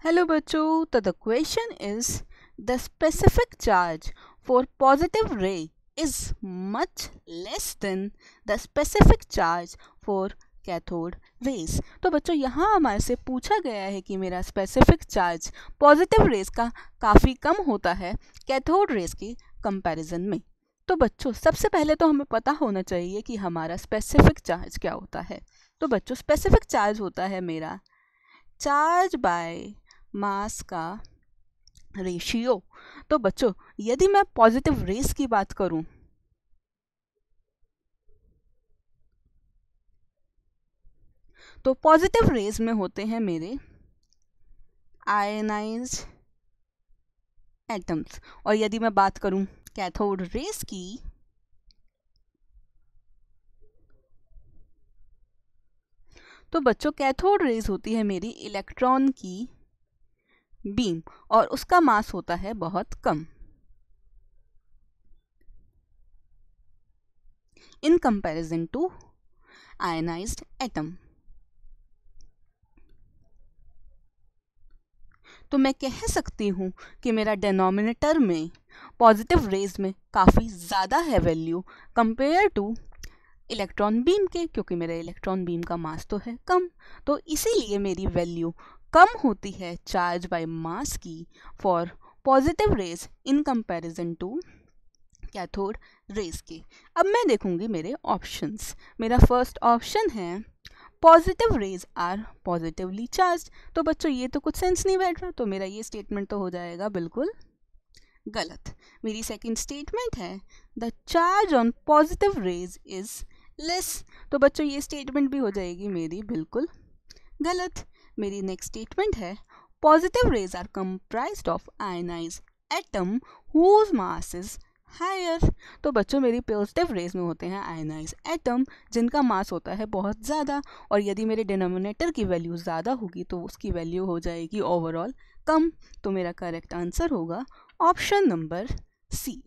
Hello बच्चों, तो the question is the specific charge for positive ray is much less than the specific charge for cathode rays. तो बच्चों यहाँ हमारे से पूछा गया है कि मेरा स्पेसिफिक चार्ज पॉजिटिव रेज का काफ़ी कम होता है कैथोड रेज के कंपैरिजन में। तो बच्चों सबसे पहले तो हमें पता होना चाहिए कि हमारा स्पेसिफिक चार्ज क्या होता है। तो बच्चों स्पेसिफिक चार्ज होता है मेरा चार्ज बाय मास का रेशियो। तो बच्चों यदि मैं पॉजिटिव रेस की बात करूं तो पॉजिटिव रेस में होते हैं मेरे आयनाइज्ड एटम्स, और यदि मैं बात करूं कैथोड रेस की तो बच्चों कैथोड रेस होती है मेरी इलेक्ट्रॉन की बीम और उसका मास होता है बहुत कम in comparison to ionised atom. तो मैं कह सकती हूँ कि मेरा डिनोमिनेटर में पॉजिटिव रेज में काफ़ी ज़्यादा है value compare two electron beam के, क्योंकि मेरा इलेक्ट्रॉन बीम का मास तो है कम। तो इसीलिए मेरी वैल्यू कम होती है चार्ज बाय मास की for positive rays in comparison to cathode rays के। अब मैं देखूंगी मेरे ऑप्शंस। मेरा फर्स्ट ऑप्शन है positive rays are positively charge. तो बच्चों ये तो कुछ सेंस नहीं बैठ रहा, तो मेरा ये स्टेटमेंट तो हो जाएगा बिल्कुल गलत। मेरी सेकंड स्टेटमेंट है the charge on positive raise is less. तो बच्चों ये स्टेटमेंट भी हो जाएगी मेरी बिल्कुल गलत। मेरी नेक्स्ट स्टेटमेंट है positive rays are comprised of ionized atom whose mass is higher. तो बच्चों मेरी पॉजिटिव रेज में होते हैं आयनाइज एटम जिनका मास होता है बहुत ज़्यादा, और यदि मेरे डिनोमिनेटर की वैल्यू ज़्यादा होगी तो उसकी वैल्यू हो जाएगी ओवरऑल कम। तो मेरा करेक्ट आंसर होगा ऑप्शन नंबर सी।